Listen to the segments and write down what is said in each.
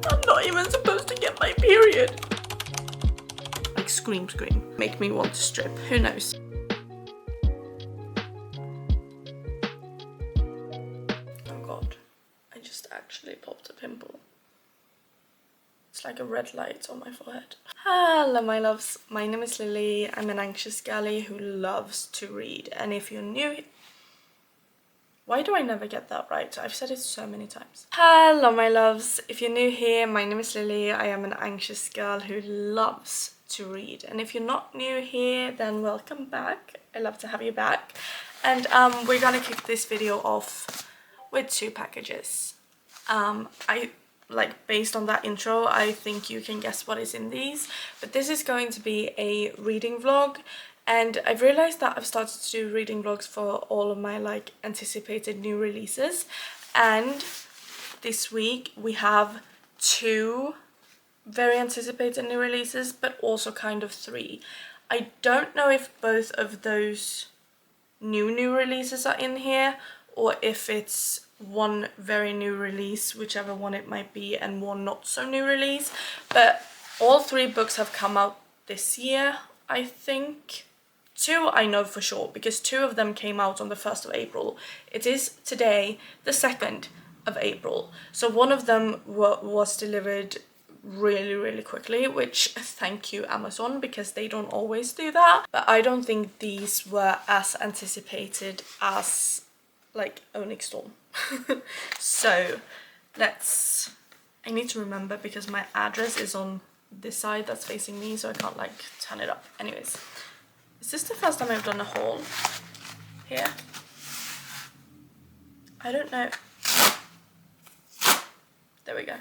I'm not even supposed to get my period. Like scream, make me want to strip, who knows. Oh god, I just actually popped a pimple. It's like a red light on my forehead. Hello my loves, my name is Lily. I'm an anxious girly who loves to read, and if you're new, why do I never get that right? I've said it so many times. Hello my loves, if you're new here, my name is Lily. I am an anxious girl who loves to read, and if you're not new here, then welcome back. I love to have you back. And we're gonna kick this video off with 2 packages. Based on that intro, I think you can guess what is in these, but this is going to be a reading vlog, and I've realized that I've started to do reading vlogs for all of my anticipated new releases, and this week we have 2 very anticipated new releases, but also kind of 3. I don't know if both of those new releases are in here, or if it's one very new release, whichever one it might be, and one not so new release. But all 3 books have come out this year, I think. 2 I know for sure, because 2 of them came out on the 1st of April. It is today the 2nd of April, so one of them was delivered really quickly, which thank you Amazon, because they don't always do that. But I don't think these were as anticipated as Onyx Storm. So I need to remember, because my address is on this side that's facing me, so I can't turn it up. Anyways, is this the first time I've done a haul here? I don't know. There we go.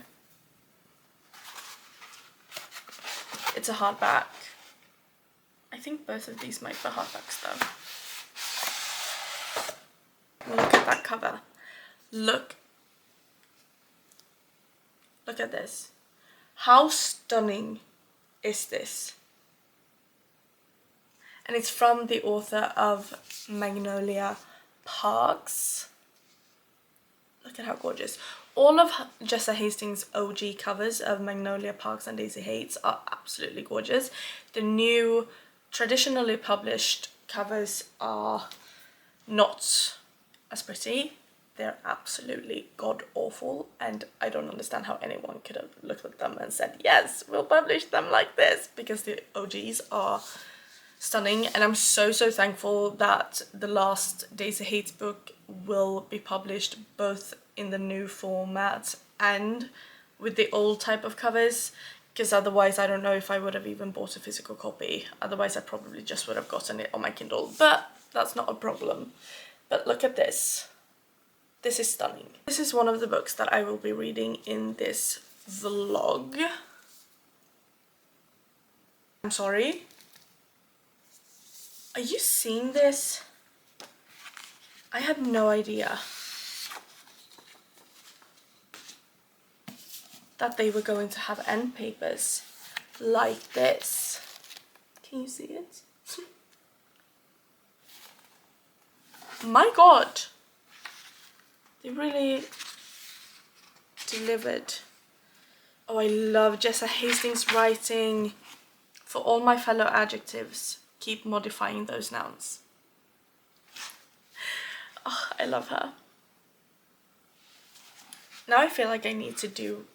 It's a hardback. I think both of these might be hardbacks though. Look at that cover. Look at this. How stunning is this? And it's from the author of Magnolia Parks. Look at how gorgeous. All of Jessa Hastings' OG covers of Magnolia Parks and Daisy Hates are absolutely gorgeous. The new traditionally published covers are not as pretty. They're absolutely god-awful, and I don't understand how anyone could have looked at them and said, yes, we'll publish them like this, because the OGs are stunning. And I'm so thankful that the last Daisy Hates book will be published both in the new format and with the old type of covers, because otherwise I don't know if I would have even bought a physical copy. Otherwise I probably just would have gotten it on my Kindle, but that's not a problem. But look at this. This is stunning. This is one of the books that I will be reading in this vlog. I'm sorry. Are you seeing this? I had no idea that they were going to have end papers like this. Can you see it? My god! They really delivered. Oh, I love Jessa Hastings' writing. For all my fellow adjectives, keep modifying those nouns. Oh, I love her. Now I feel like I need to do...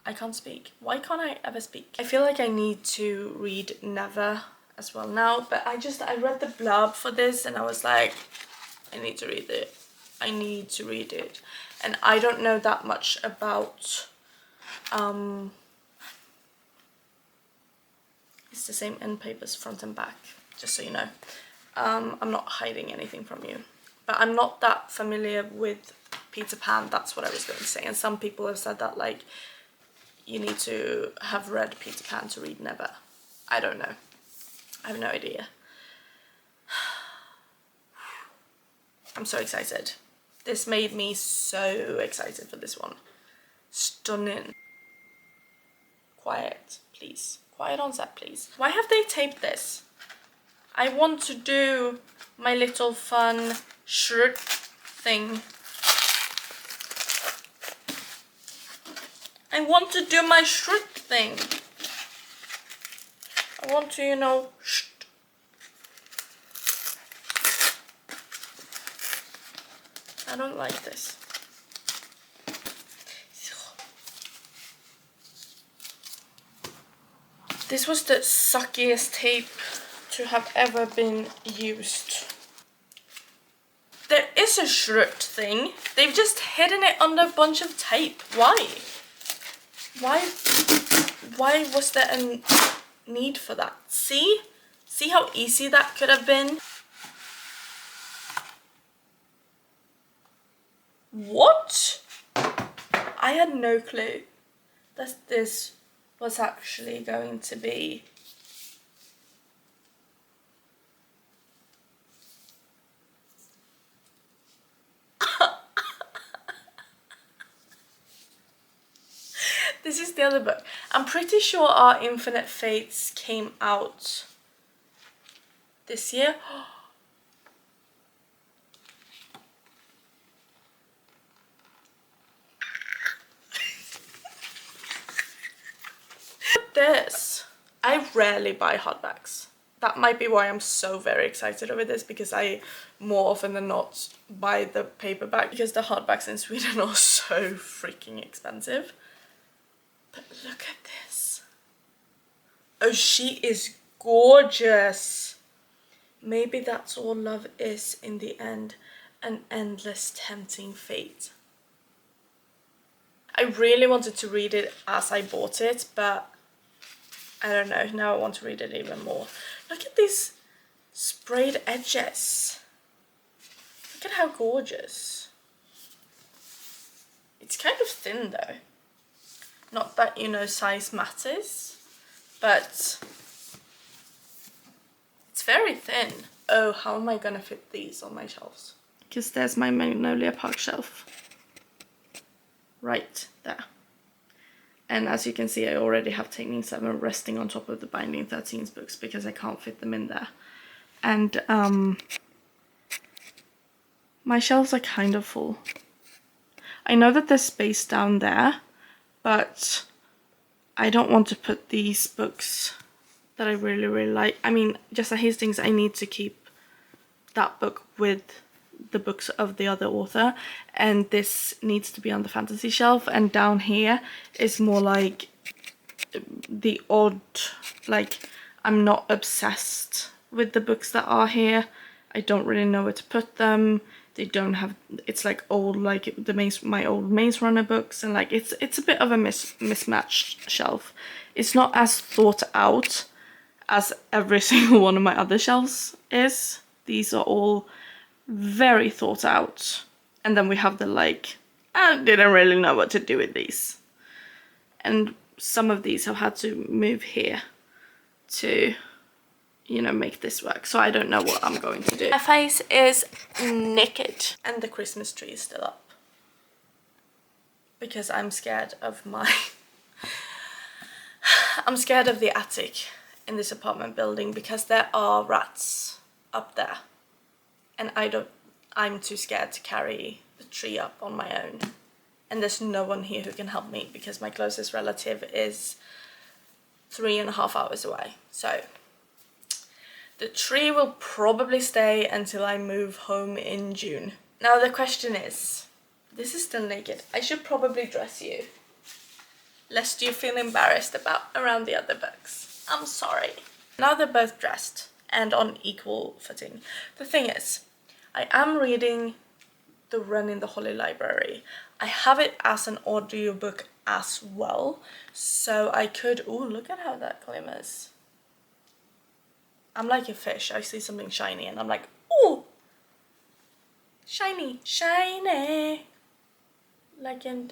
I can't speak. Why can't I ever speak? I feel like I need to read Never as well now, but I read the blurb for this and I was like, I need to read it. I need to read it. And I don't know that much about... It's the same end papers front and back, just so you know. I'm not hiding anything from you. But I'm not that familiar with Peter Pan, that's what I was going to say. And some people have said that, like, you need to have read Peter Pan to read Never. I don't know. I have no idea. I'm so excited. This made me so excited for this one. Stunning. Quiet, please. Quiet on set, please. Why have they taped this? I want to do my little fun shirt thing. I want to do my shrit thing. I want to, you know, I don't like this. This was the suckiest tape to have ever been used. There is a shrit thing. They've just hidden it under a bunch of tape. Why? Why was there a need for that? See? See how easy that could have been? What? I had no clue that this was actually going to be This is the other book. I'm pretty sure our Infinite Fates came out this year. This. I rarely buy hardbacks. That might be why I'm so very excited over this, because I more often than not buy the paperback, because the hardbacks in Sweden are so freaking expensive. But look at this. Oh, she is gorgeous. Maybe that's all love is in the end, an endless tempting fate. I really wanted to read it as I bought it, but I don't know, now I want to read it even more. Look at these sprayed edges. Look at how gorgeous. It's kind of thin though. Not that, you know, size matters, but it's very thin. Oh, how am I gonna fit these on my shelves? Because there's my Magnolia Park shelf. Right there. And as you can see, I already have Technique 7 resting on top of the Binding 13's books because I can't fit them in there. And my shelves are kind of full. I know that there's space down there, but I don't want to put these books that I really, really like. I mean, Just at Hastings, I need to keep that book with the books of the other author, and this needs to be on the fantasy shelf, and down here is more like the odd, like, I'm not obsessed with the books that are here. I don't really know where to put them. They don't have, it's like old, like my old Maze Runner books, and like it's a bit of a mismatched shelf. It's not as thought out as every single one of my other shelves is. These are all very thought out. And then we have the like, I didn't really know what to do with these. And some of these have had to move here to, you know, make this work. So I don't know what I'm going to do. My face is naked and the Christmas tree is still up. Because I'm scared of I'm scared of the attic in this apartment building because there are rats up there. And I'm too scared to carry the tree up on my own. And there's no one here who can help me because my closest relative is 3.5 hours away. So the tree will probably stay until I move home in June. Now the question is, this is still naked. I should probably dress you, lest you feel embarrassed around the other books. I'm sorry. Now they're both dressed and on equal footing. The thing is, I am reading The Run in the Holy Library. I have it as an audiobook as well, so I could, ooh, look at how that glimmers. I'm like a fish. I see something shiny and I'm like, ooh, shiny, shiny. Like in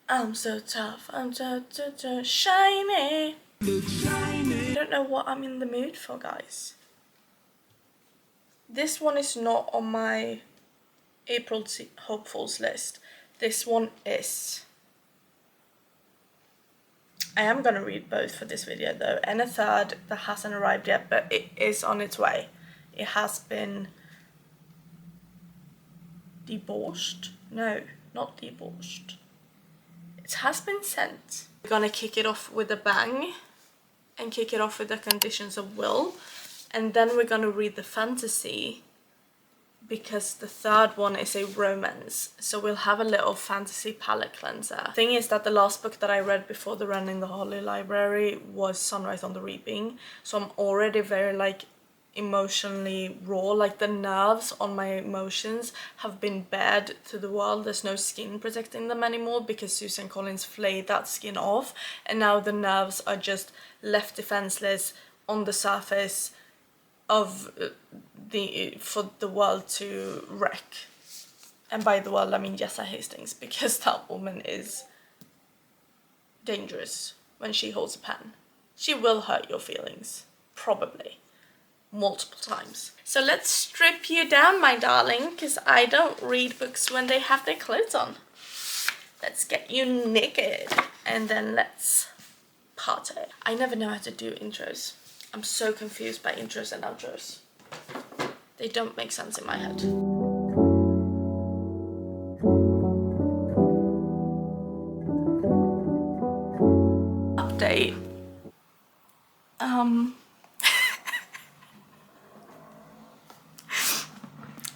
I'm so tough, I'm so shiny. I don't know what I'm in the mood for, guys. This one is not on my April hopefuls list. This one is. I am gonna read both for this video though, and a third that hasn't arrived yet, but it is on its way. It has been debauched. No, not debauched. It has been sent. We're gonna kick it off with a bang and kick it off with the conditions of will, and then we're gonna read the fantasy because the third one is a romance, so we'll have a little fantasy palette cleanser. Thing is that the last book that I read before the run in the Holy Library was Sunrise on the Reaping, so I'm already very like emotionally raw, like the nerves on my emotions have been bared to the world. There's no skin protecting them anymore because Susan Collins flayed that skin off, and now the nerves are just left defenseless on the surface of for the world to wreck. And by the world I mean Jessa Hastings, because that woman is dangerous when she holds a pen. She will hurt your feelings, probably multiple times. So let's strip you down, my darling, because I don't read books when they have their clothes on. Let's get you naked and then let's party. I never know how to do intros. I'm so confused by intros and outros. They don't make sense in my head. Update.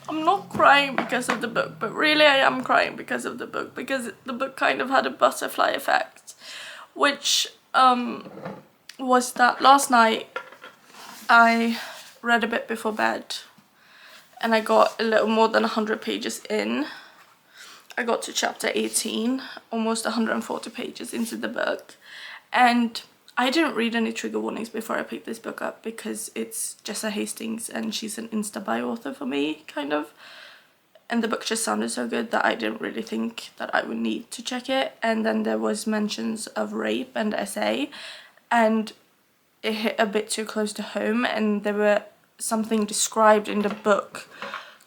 I'm not crying because of the book, but really I am crying because of the book, because the book kind of had a butterfly effect, which was that last night I read a bit before bed and I got a little more than 100 pages in. I got to chapter 18, almost 140 pages into the book, and I didn't read any trigger warnings before I picked this book up because it's Jessa Hastings and she's an insta-bio author for me, kind of. And the book just sounded so good that I didn't really think that I would need to check it. And then there was mentions of rape and SA, and it hit a bit too close to home, and there were something described in the book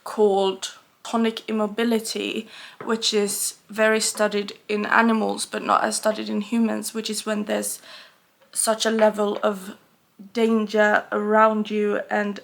called tonic immobility, which is very studied in animals but not as studied in humans, which is when there's such a level of danger around you and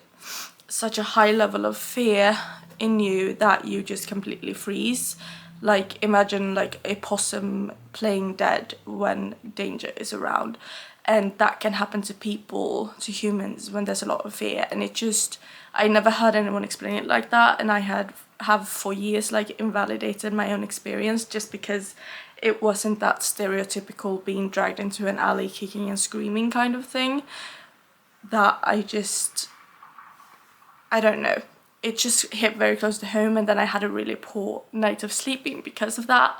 such a high level of fear in you that you just completely freeze. Like, imagine like a possum playing dead when danger is around, and that can happen to people, to humans, when there's a lot of fear. And it just, I never heard anyone explain it like that, and I have for years like invalidated my own experience just because it wasn't that stereotypical being dragged into an alley kicking and screaming kind of thing, that I don't know, it just hit very close to home. And then I had a really poor night of sleeping because of that,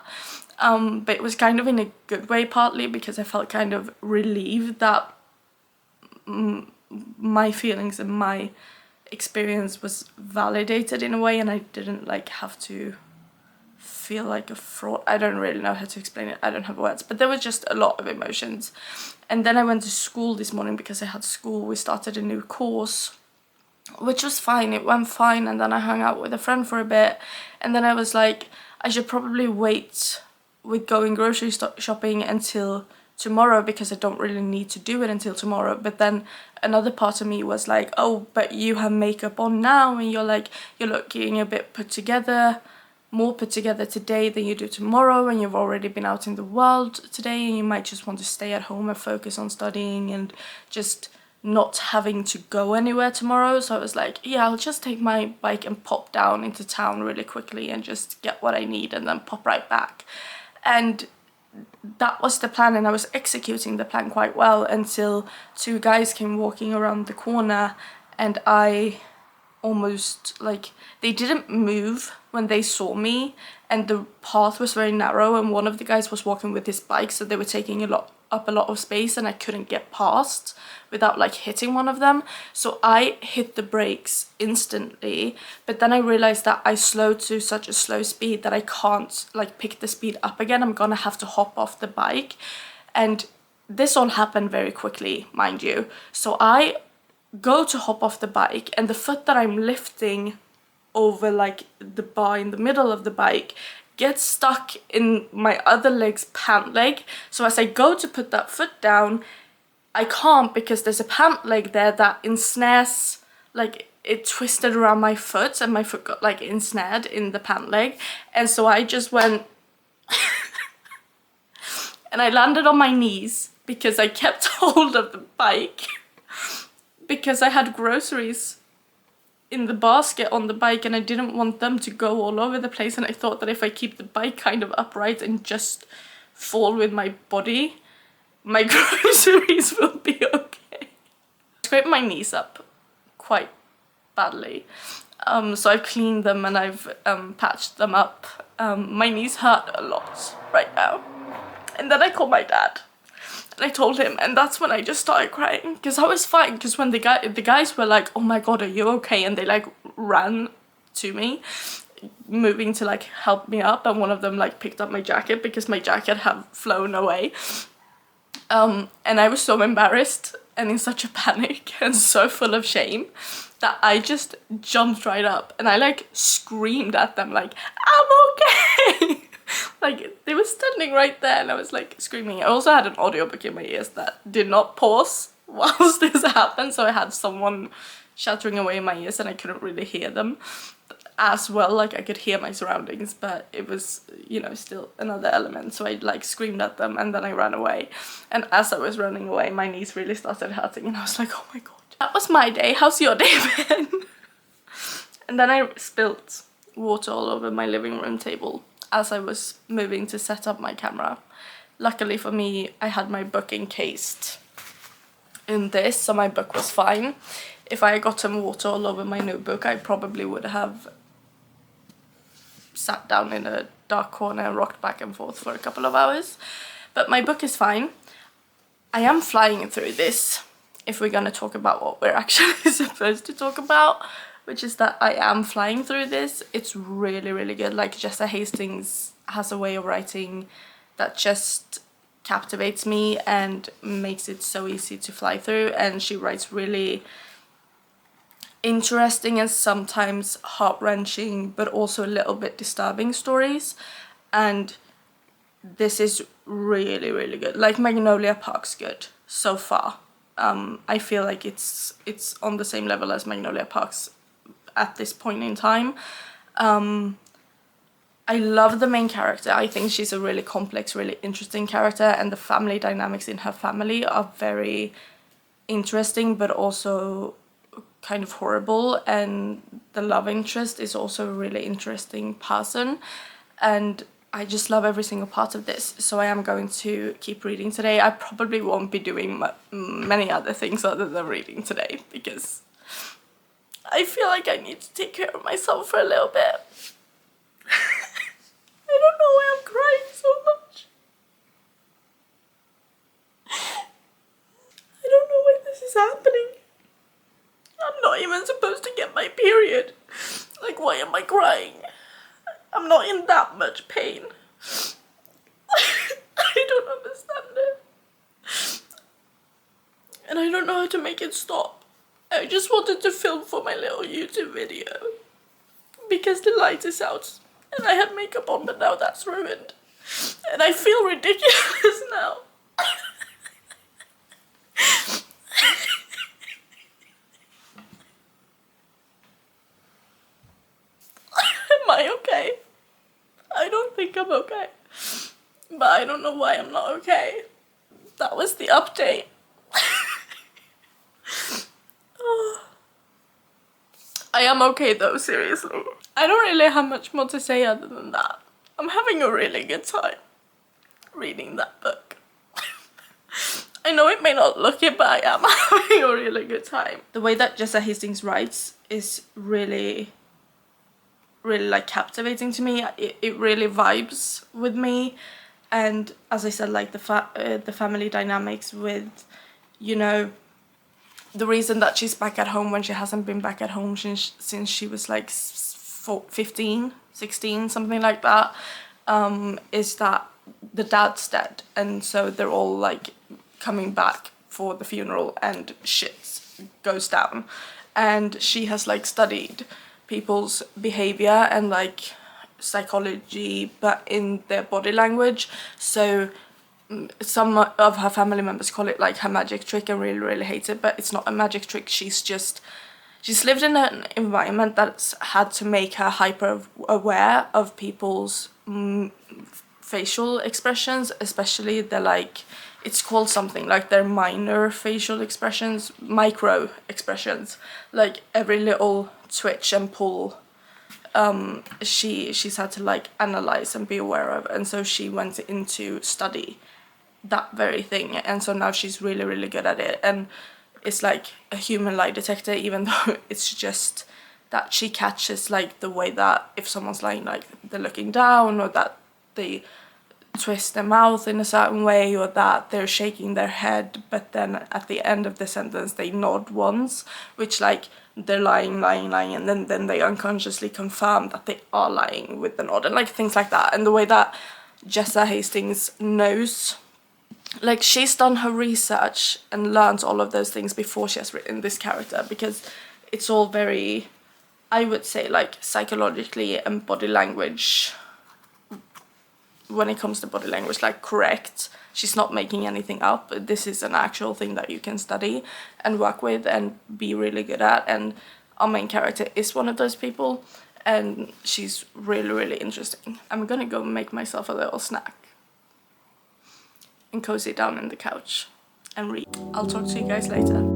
but it was kind of in a good way, partly because I felt kind of relieved that my feelings and my experience was validated in a way, and I didn't like have to feel like a fraud. I don't really know how to explain it, I don't have words, but there was just a lot of emotions. And then I went to school this morning because I had school. We started a new course, which was fine, it went fine. And then I hung out with a friend for a bit, and then I was like, I should probably wait with going grocery shopping until tomorrow because I don't really need to do it until tomorrow. But then another part of me was like, oh, but you have makeup on now and you're looking a bit more put together today than you do tomorrow, and you've already been out in the world today, and you might just want to stay at home and focus on studying and just not having to go anywhere tomorrow. So I was like, yeah, I'll just take my bike and pop down into town really quickly and just get what I need and then pop right back. And that was the plan, and I was executing the plan quite well until two guys came walking around the corner, and I almost, like, they didn't move when they saw me, and the path was very narrow, and one of the guys was walking with his bike, so they were taking up a lot of space, and I couldn't get past without like hitting one of them. So I hit the brakes instantly, but then I realized that I slowed to such a slow speed that I can't like pick the speed up again. I'm gonna have to hop off the bike, and this all happened very quickly, mind you. So I go to hop off the bike, and the foot that I'm lifting over like the bar in the middle of the bike gets stuck in my other leg's pant leg. So as I go to put that foot down, I can't, because there's a pant leg there that ensnares, like it twisted around my foot, and my foot got like ensnared in the pant leg. And so I just went and I landed on my knees because I kept hold of the bike because I had groceries in the basket on the bike and I didn't want them to go all over the place, and I thought that if I keep the bike kind of upright and just fall with my body, my groceries will be okay. I scraped my knees up quite badly, so I've cleaned them and I've patched them up. My knees hurt a lot right now. And then I called my dad and I told him, and that's when I just started crying because I was fine, because when the guys were like, oh my god, are you okay, and they like ran to me moving to like help me up, and one of them like picked up my jacket because my jacket had flown away, and I was so embarrassed and in such a panic and so full of shame that I just jumped right up and I like screamed at them like, I'm okay. Like they were standing right there and I was like screaming. I also had an audiobook in my ears that did not pause whilst this happened, so I had someone shattering away in my ears and I couldn't really hear them as well. Like I could hear my surroundings, but it was, you know, still another element. So I like screamed at them and then I ran away, and as I was running away my knees really started hurting and I was like, oh my god. That was my day. How's your day been? And then I spilled water all over my living room table as I was moving to set up my camera. Luckily for me, I had my book encased in this, so my book was fine. If I had gotten water all over my notebook, I probably would have sat down in a dark corner and rocked back and forth for a couple of hours. But my book is fine. I am flying through this, if we're gonna talk about what we're actually supposed to talk about, which is that I am flying through this. It's really, really good. Like Jessa Hastings has a way of writing that just captivates me and makes it so easy to fly through, and she writes really interesting and sometimes heart-wrenching but also a little bit disturbing stories, and this is really, really good. Like Magnolia Park's good so far. I feel like it's on the same level as Magnolia Park's at this point in time. I love the main character. I think she's a really complex, really interesting character, and the family dynamics in her family are very interesting but also kind of horrible, and the love interest is also a really interesting person, and I just love every single part of this. So I am going to keep reading today. I probably won't be doing many other things other than reading today because I feel like I need to take care of myself for a little bit. I don't know why I'm crying so much. I don't know why this is happening. I'm not even supposed to get my period. Like, why am I crying? I'm not in that much pain. I don't understand it. And I don't know how to make it stop. I just wanted to film for my little YouTube video because the light is out and I had makeup on, but now that's ruined. And I feel ridiculous now. Am I okay? I don't think I'm okay. But I don't know why I'm not okay. That was the update. I am okay though, seriously. I don't really have much more to say other than that. I'm having a really good time reading that book. I know it may not look it, but I am having a really good time. The way that Jessa Hastings writes is really like captivating to me. It really vibes with me, and as I said, like the family dynamics with, you know, the reason that she's back at home when she hasn't been back at home since she was like 15, 16, something like that, is that the dad's dead, and so they're all like coming back for the funeral and shit goes down, and she has like studied people's behavior and like psychology but in their body language, so some of her family members call it like her magic trick and really hate it, but it's not a magic trick. She's lived in an environment that's had to make her hyper aware of people's facial expressions, especially the like, it's called something like their minor facial expressions, micro expressions, like every little twitch and pull she's had to like analyze and be aware of, and so she went into study that very thing, and so now she's really good at it, and it's like a human lie detector, even though it's just that she catches like the way that if someone's lying, like they're looking down, or that they twist their mouth in a certain way, or that they're shaking their head, but then at the end of the sentence they nod once, which like they're lying, and then they unconsciously confirm that they are lying with the nod, and like things like that. And the way that Jessa Hastings knows, like she's done her research and learned all of those things before she has written this character, because it's all very, I would say, like psychologically and body language, when it comes to body language, like correct. She's not making anything up. This is an actual thing that you can study and work with and be really good at, and our main character is one of those people, and she's really interesting. I'm gonna go make myself a little snack and cozy down in the couch and read. I'll talk to you guys later.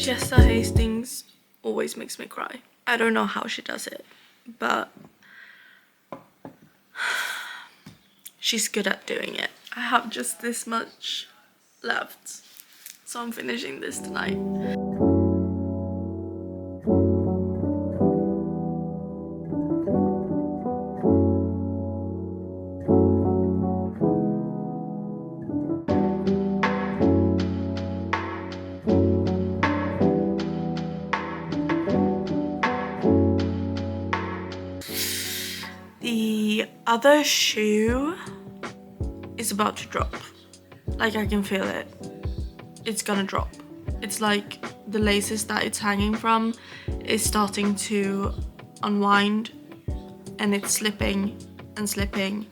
Jessa Hastings always makes me cry. I don't know how she does it, but she's good at doing it. I have just this much left, so I'm finishing this tonight. The other shoe is about to drop. Like, I can feel it. It's gonna drop. It's like the laces that it's hanging from is starting to unwind, and it's slipping and slipping,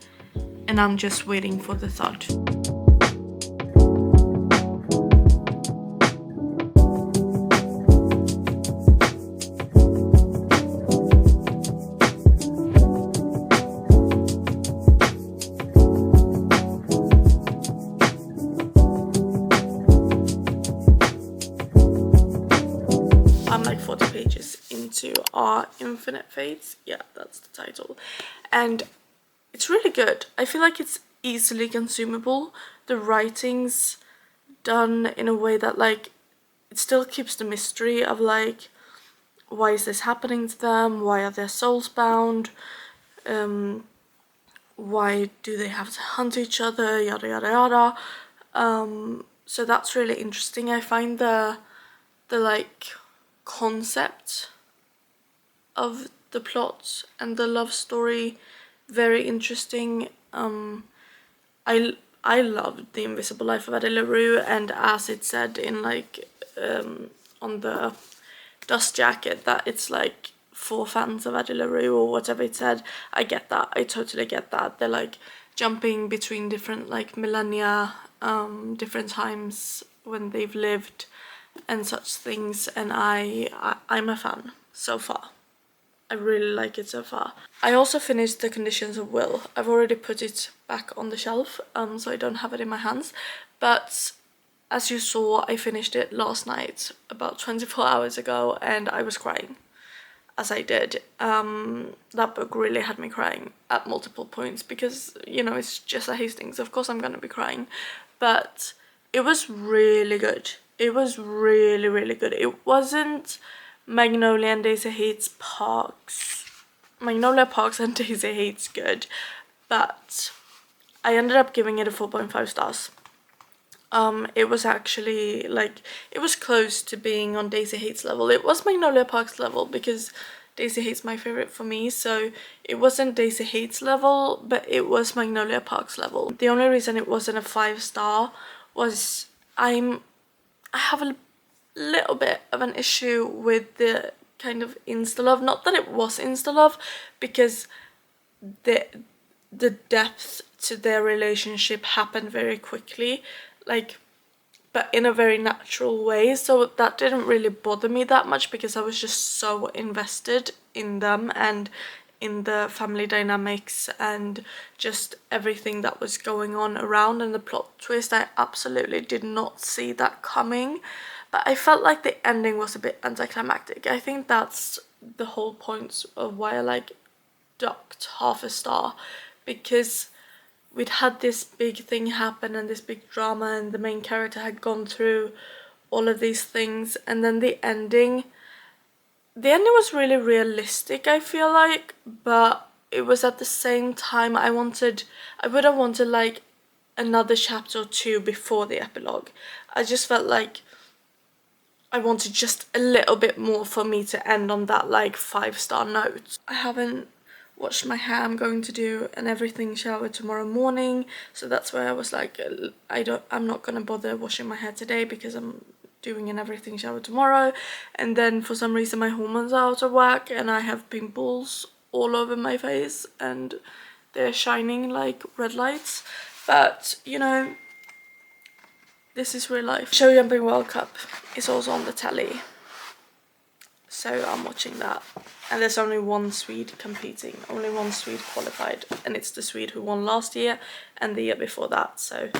and I'm just waiting for the thud. I'm like 40 pages into Our Infinite Fates. Yeah, that's the title. And it's really good. I feel like it's easily consumable. The writing's done in a way that like it still keeps the mystery of like, why is this happening to them? Why are their souls bound? Why do they have to hunt each other? Yada yada yada. So that's really interesting. I find the like concept of the plot and the love story very interesting. I loved The Invisible Life of Addie LaRue, and as it said in like on the dust jacket that it's like for fans of Addie LaRue or whatever it said, I get that. I totally get that. They're like jumping between different like millennia, different times when they've lived and such things, and I'm a fan so far. I really like it so far. I also finished The Conditions of Will. I've already put it back on the shelf, so I don't have it in my hands, but as you saw, I finished it last night, about 24 hours ago, and I was crying as I did. That book really had me crying at multiple points because, you know, it's Jessa Hastings, of course I'm gonna be crying, but it was really good. It was really good. It wasn't Magnolia and Daisy Hates Parks Magnolia Parks and Daisy Hate's good, but I ended up giving it a 4.5 stars. It was actually like, it was close to being on Daisy Hate's level. It was Magnolia Park's level because Daisy Hate's my favorite for me, so it wasn't Daisy Hate's level, but it was Magnolia Park's level. The only reason it wasn't a 5-star was I have a little bit of an issue with the kind of insta-love. Not that it was insta-love, because the depth to their relationship happened very quickly, like, but in a very natural way, so that didn't really bother me that much because I was just so invested in them and in the family dynamics and just everything that was going on around, and the plot twist, I absolutely did not see that coming. But I felt like the ending was a bit anticlimactic. I think that's the whole point of why I like docked half a star, because we'd had this big thing happen and this big drama, and the main character had gone through all of these things, and then the ending was really realistic, I feel like, but it was at the same time I would have wanted like another chapter or two before the epilogue. I just felt like I wanted just a little bit more for me to end on that like 5-star note. I haven't washed my hair. I'm going to do an everything shower tomorrow morning, so that's why I was like, I'm not gonna bother washing my hair today because I'm doing an everything shower tomorrow. And then for some reason my hormones are out of whack and I have pimples all over my face and they're shining like red lights, but you know, this is real life. Show Jumping World Cup is also on the telly, so I'm watching that. And there's only one Swede competing, only one Swede qualified, and it's the Swede who won last year and the year before that, so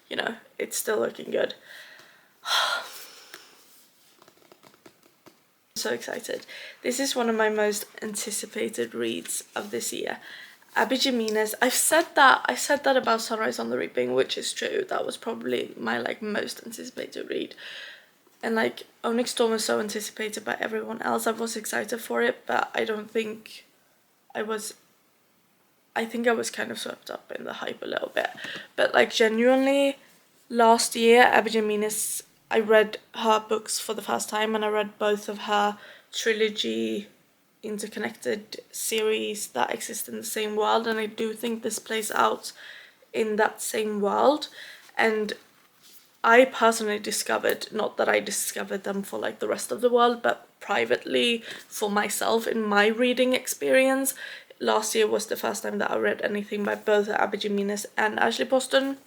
you know, it's still looking good. So excited. This is one of my most anticipated reads of this year. Abby Jimenez. I said that about Sunrise on the Reaping, which is true. That was probably my like most anticipated read. And like Onyx Storm was so anticipated by everyone else. I was excited for it, but I don't think I was. I think I was kind of swept up in the hype a little bit. But like genuinely, last year, Abby Jimenez, I read her books for the first time, and I read both of her trilogy interconnected series that exist in the same world, and I do think this plays out in that same world. And I personally discovered, not that I discovered them for like the rest of the world, but privately for myself in my reading experience, last year was the first time that I read anything by both Abby Jimenez and Ashley Poston,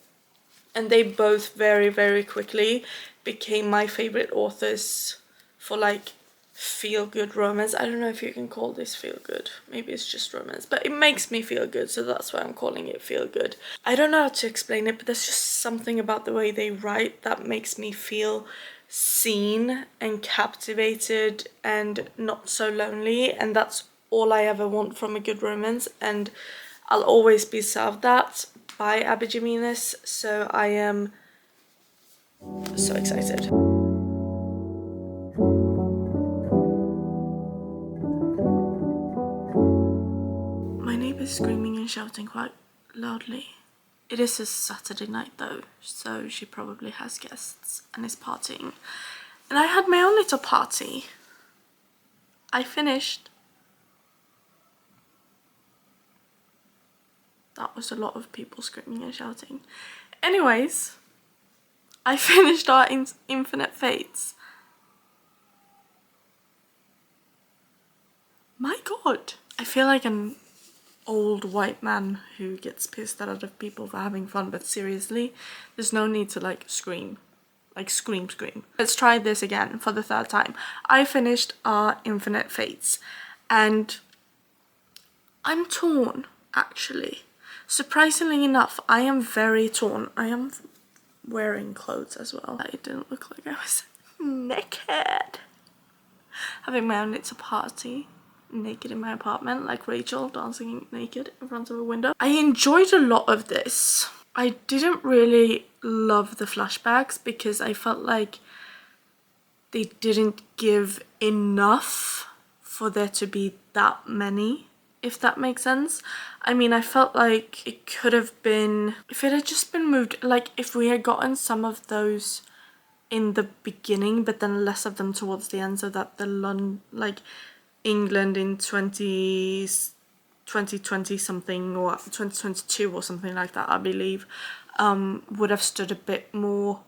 and they both very, very quickly became my favorite authors for like feel-good romance. I don't know if you can call this feel-good, maybe it's just romance, but it makes me feel good, so that's why I'm calling it feel-good. I don't know how to explain it, but there's just something about the way they write that makes me feel seen and captivated and not so lonely, and that's all I ever want from a good romance, and I'll always be served that by Abby Jimenez, so I am so excited. My neighbour's screaming and shouting quite loudly. It is a Saturday night though, so she probably has guests and is partying. And I had my own little party. I finished. That was a lot of people screaming and shouting. Anyways, I finished our Infinite Fates. My god. I feel like an old white man who gets pissed at other people for having fun, but seriously, there's no need to like scream. Like scream. Let's try this again for the third time. I finished our Infinite Fates and I'm torn, actually. Surprisingly enough, I am very torn. I am wearing clothes as well. It didn't look like I was naked. Having my own little party, naked in my apartment, like Rachel dancing naked in front of a window. I enjoyed a lot of this. I didn't really love the flashbacks because I felt like they didn't give enough for there to be that many if that makes sense. I mean, I felt like it could have been, if it had just been moved, like if we had gotten some of those in the beginning but then less of them towards the end, so that the like England in 2020 something or 2022 or something like that, I believe, would have stood a bit more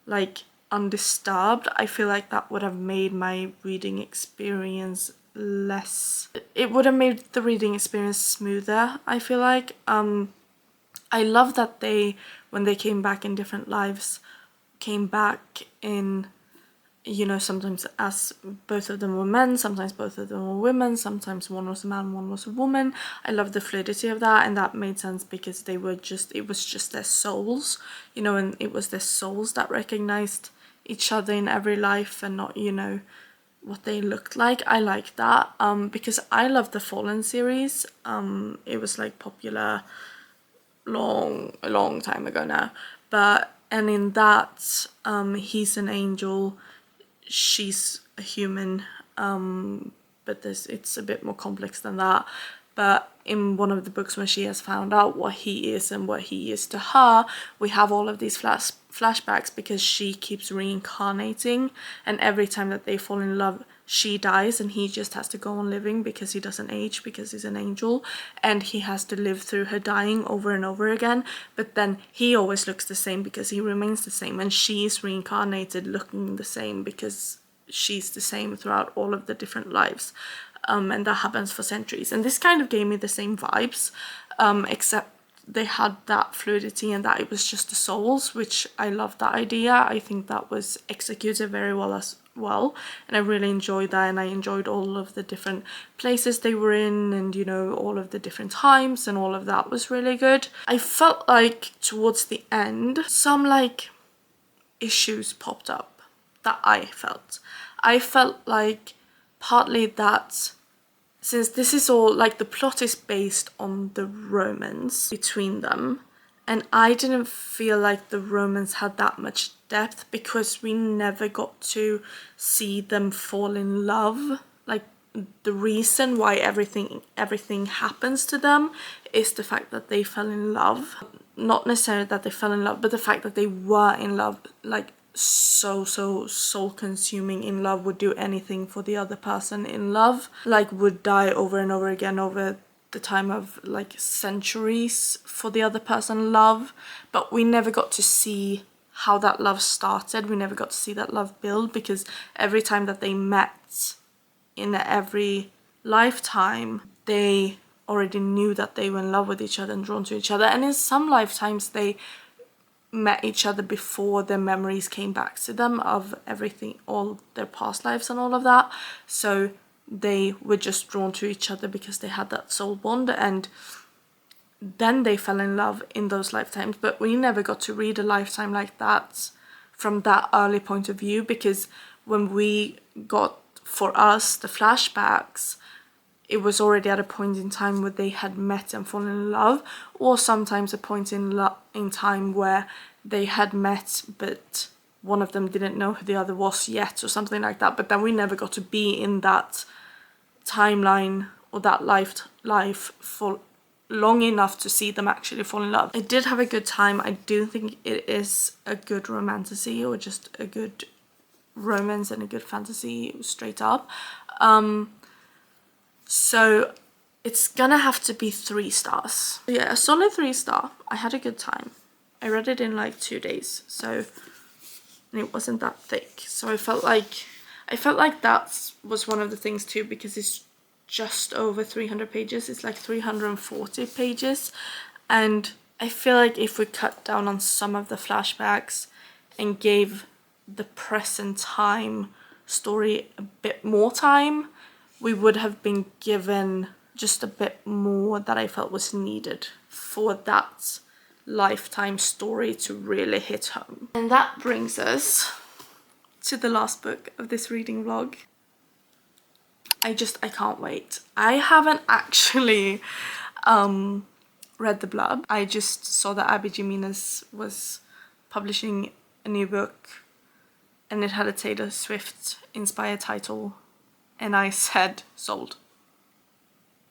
like undisturbed. I feel like that would have made my reading experience less, it would have made the reading experience smoother, I feel like. I love that they, when they came back in different lives, came back in, you know, sometimes as both of them were men, sometimes both of them were women, sometimes one was a man, one was a woman. I love the fluidity of that, and that made sense because they were just, it was just their souls, you know, and it was their souls that recognized each other in every life and not, you know, what they looked like. I like that because I love the Fallen series. It was like popular a long time ago now, but and in that he's an angel, she's a human, but it's a bit more complex than that. But in one of the books, when she has found out what he is and what he is to her, we have all of these flashbacks because she keeps reincarnating, and every time that they fall in love, she dies and he just has to go on living because he doesn't age, because he's an angel, and he has to live through her dying over and over again. But then he always looks the same because he remains the same, and she's reincarnated looking the same because she's the same throughout all of the different lives. And that happens for centuries, and this kind of gave me the same vibes, except they had that fluidity and that it was just the souls, which I love that idea. I think that was executed very well as well, and I really enjoyed that, and I enjoyed all of the different places they were in, and you know, all of the different times, and all of that was really good. I felt like towards the end some like issues popped up that I felt like partly that since this is all like the plot is based on the romance between them, and I didn't feel like the romance had that much depth because we never got to see them fall in love. Like the reason why everything happens to them is the fact that they fell in love. Not necessarily that they fell in love, but the fact that they were in love, like so soul consuming in love, would do anything for the other person in love, like would die over and over again over the time of like centuries for the other person love. But we never got to see how that love started, we never got to see that love build, because every time that they met in every lifetime, they already knew that they were in love with each other and drawn to each other, and in some lifetimes they met each other before their memories came back to them of everything, all their past lives and all of that, so they were just drawn to each other because they had that soul bond, and then they fell in love in those lifetimes. But we never got to read a lifetime like that from that early point of view, because when we got, for us, the flashbacks, it was already at a point in time where they had met and fallen in love, or sometimes a point in time where they had met but one of them didn't know who the other was yet or something like that. But then we never got to be in that timeline or that life for long enough to see them actually fall in love. I did have a good time. I do think it is a good romantasy, or just a good romance and a good fantasy straight up. So it's gonna have to be 3 stars. Yeah, a solid 3-star. I had a good time. I read it in like 2 days, so, and it wasn't that thick. So I felt like that was one of the things too, because it's just over 300 pages. It's like 340 pages, and I feel like if we cut down on some of the flashbacks and gave the present time story a bit more time, we would have been given just a bit more that I felt was needed for that lifetime story to really hit home. And that brings us to the last book of this reading vlog. I can't wait. I haven't actually read the blurb. I just saw that Abby Jimenez was publishing a new book and it had a Taylor Swift inspired title, and I said, sold.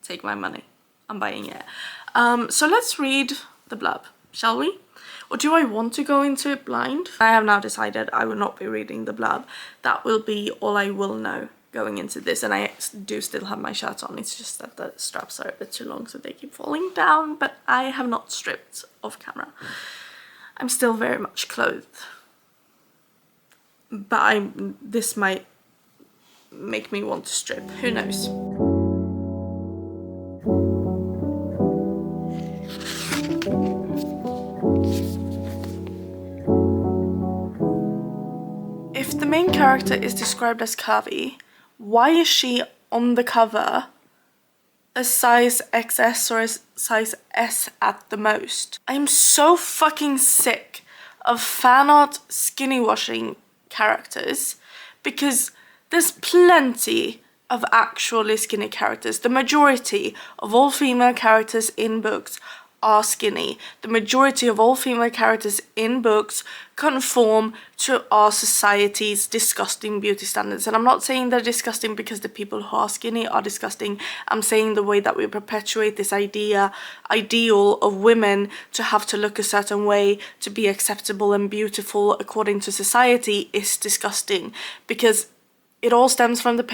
Take my money. I'm buying it. So let's read the blurb, shall we? Or do I want to go into it blind? I have now decided I will not be reading the blurb. That will be all I will know going into this, and I do still have my shirt on. It's just that the straps are a bit too long, so they keep falling down, but I have not stripped off camera. I'm still very much clothed. But this might make me want to strip, who knows? If the main character is described as curvy, why is she on the cover a size XS or a size S at the most? I'm so fucking sick of fan art skinny washing characters, because there's plenty of actually skinny characters. The majority of all female characters in books are skinny. The majority of all female characters in books conform to our society's disgusting beauty standards. And I'm not saying they're disgusting because the people who are skinny are disgusting. I'm saying the way that we perpetuate this ideal of women to have to look a certain way to be acceptable and beautiful according to society is disgusting, because it all stems from the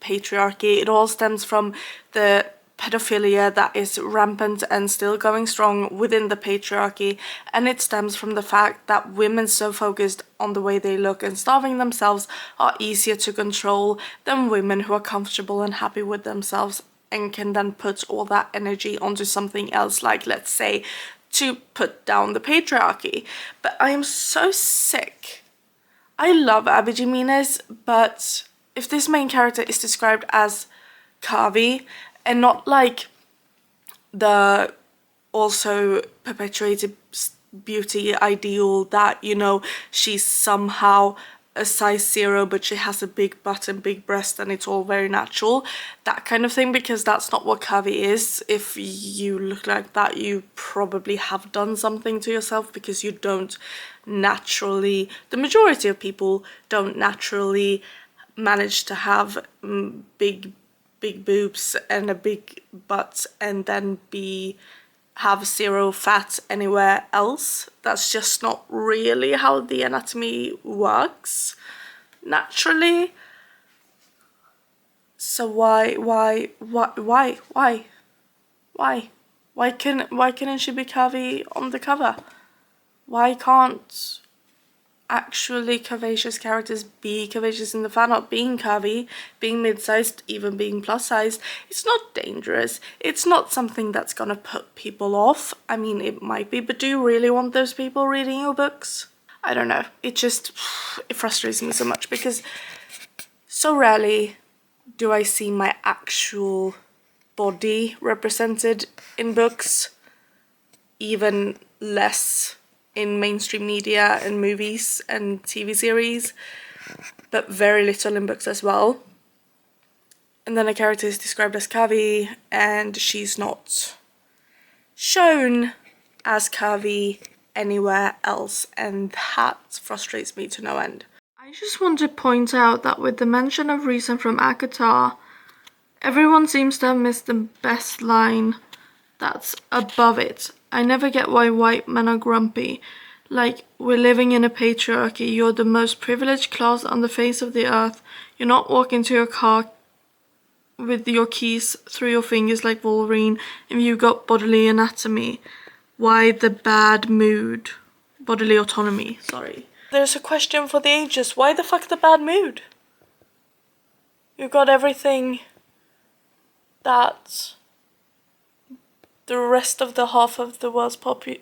patriarchy. It all stems from the pedophilia that is rampant and still going strong within the patriarchy, and it stems from the fact that women so focused on the way they look and starving themselves are easier to control than women who are comfortable and happy with themselves and can then put all that energy onto something else, like, let's say, to put down the patriarchy. But I am so sick. I love Abby Jimenez, but if this main character is described as curvy, and not like the also perpetuated beauty ideal that, you know, she's somehow a size 0 but she has a big butt and big breast and it's all very natural, that kind of thing, because that's not what curvy is. If you look like that, you probably have done something to yourself, because you don't naturally, the majority of people don't naturally manage to have big boobs and a big butt and then have 0 fat anywhere else. That's just not really how the anatomy works naturally. So why couldn't she be curvy on the cover? Why can't actually curvaceous characters be curvaceous in the fan art? Being curvy, being mid-sized, even being plus-sized, it's not dangerous. It's not something that's gonna put people off. I mean, it might be, but do you really want those people reading your books? I don't know. It frustrates me so much, because so rarely do I see my actual body represented in books, even less in mainstream media and movies and TV series, but very little in books as well. And then a character is described as curvy and she's not shown as curvy anywhere else, and that frustrates me to no end. I just want to point out that with the mention of reason from ACOTAR, everyone seems to have missed the best line that's above it. I never get why white men are grumpy. Like, we're living in a patriarchy. You're the most privileged class on the face of the earth. You're not walking to your car with your keys through your fingers like Wolverine if you've got bodily anatomy. Why the bad mood? Bodily autonomy, sorry. There's a question for the ages. Why the fuck the bad mood? You've got everything that the rest of the half of the world's I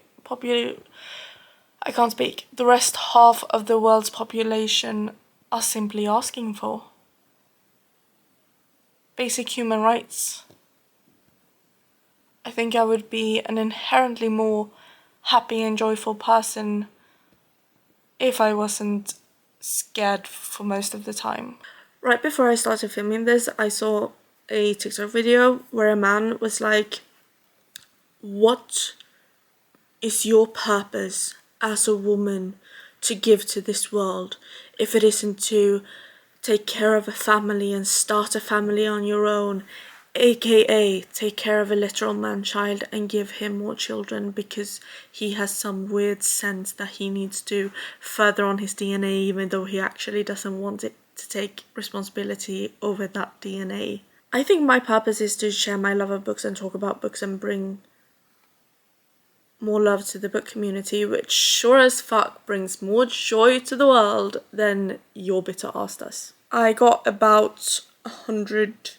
can't speak. The rest half of the world's population are simply asking for. Basic human rights. I think I would be an inherently more happy and joyful person if I wasn't scared for most of the time. Right before I started filming this, I saw a TikTok video where a man was like, what is your purpose as a woman to give to this world if it isn't to take care of a family and start a family on your own aka take care of a literal man-child and give him more children because he has some weird sense that he needs to further on his DNA even though he actually doesn't want it to take responsibility over that DNA. I think my purpose is to share my love of books and talk about books and bring more love to the book community, which sure as fuck brings more joy to the world than your bitter ass does. I got about 100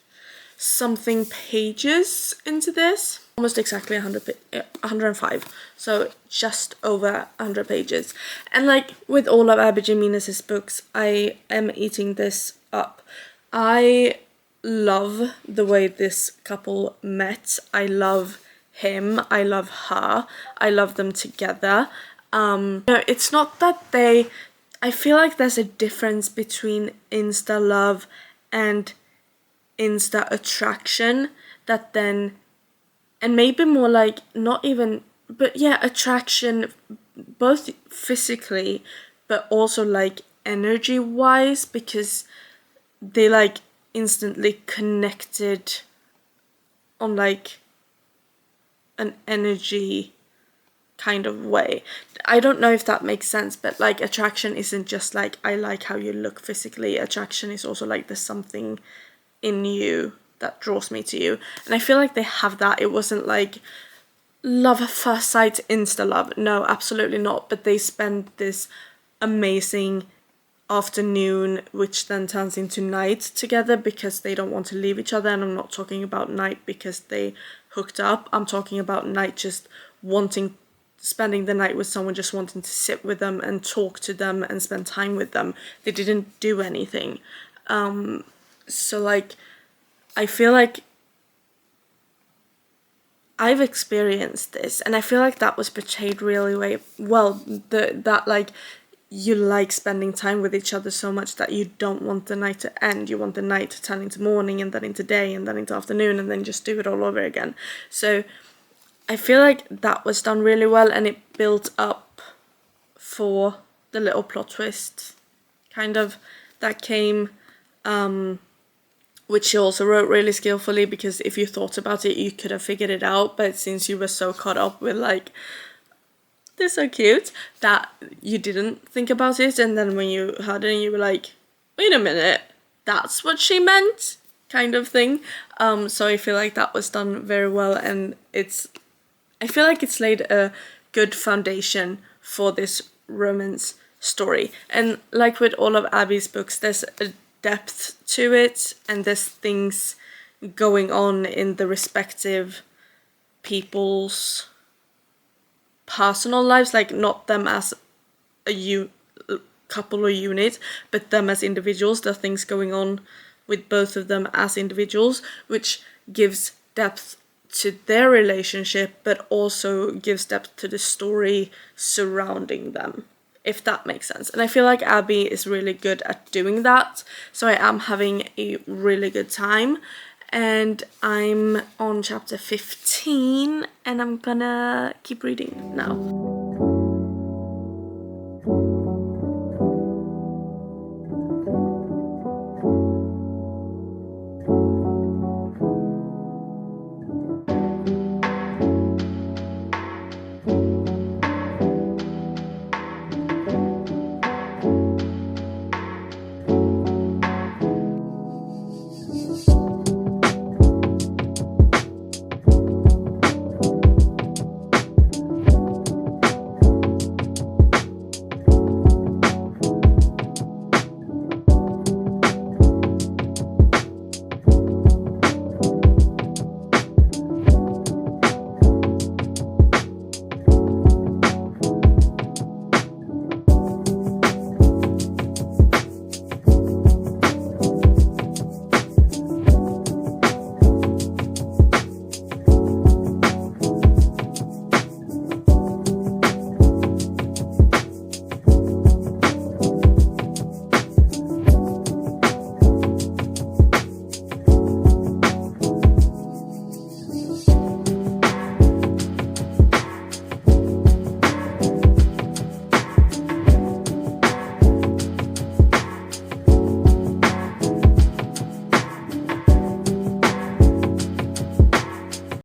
something pages into this, almost exactly 105, so just over 100 pages. And like with all of Abby Jimenez's books, I am eating this up. I love the way this couple met. I love him, I love her, I love them together. No, it's not that I feel like there's a difference between insta love and insta attraction that then, and maybe more like not even, but yeah, attraction both physically but also like energy wise, because they like instantly connected on like an energy kind of way. I don't know if that makes sense, but like attraction isn't just like I like how you look physically. Attraction is also like there's something in you that draws me to you, and I feel like they have that. It wasn't like love at first sight, insta love, no, absolutely not, but they spend this amazing afternoon which then turns into night together because they don't want to leave each other. And I'm not talking about night because they hooked up, I'm talking about night just spending the night with someone, just wanting to sit with them and talk to them and spend time with them. They didn't do anything. So like I feel like I've experienced this, and I feel like that was portrayed really well, that like you like spending time with each other so much that you don't want the night to end. You want the night to turn into morning and then into day and then into afternoon and then just do it all over again. So I feel like that was done really well, and it built up for the little plot twist kind of that came, which she also wrote really skillfully, because if you thought about it you could have figured it out, but since you were so caught up with like they're so cute that you didn't think about it, and then when you heard it you were like, wait a minute, that's what she meant, kind of thing. So I feel like that was done very well, and I feel like it's laid a good foundation for this romance story. And like with all of Abby's books, there's a depth to it, and there's things going on in the respective people's personal lives, like not them as a couple or unit, but them as individuals. There are things going on with both of them as individuals, which gives depth to their relationship, but also gives depth to the story surrounding them, if that makes sense. And I feel like Abby is really good at doing that, so I am having a really good time. And I'm on chapter 15 and I'm gonna keep reading now.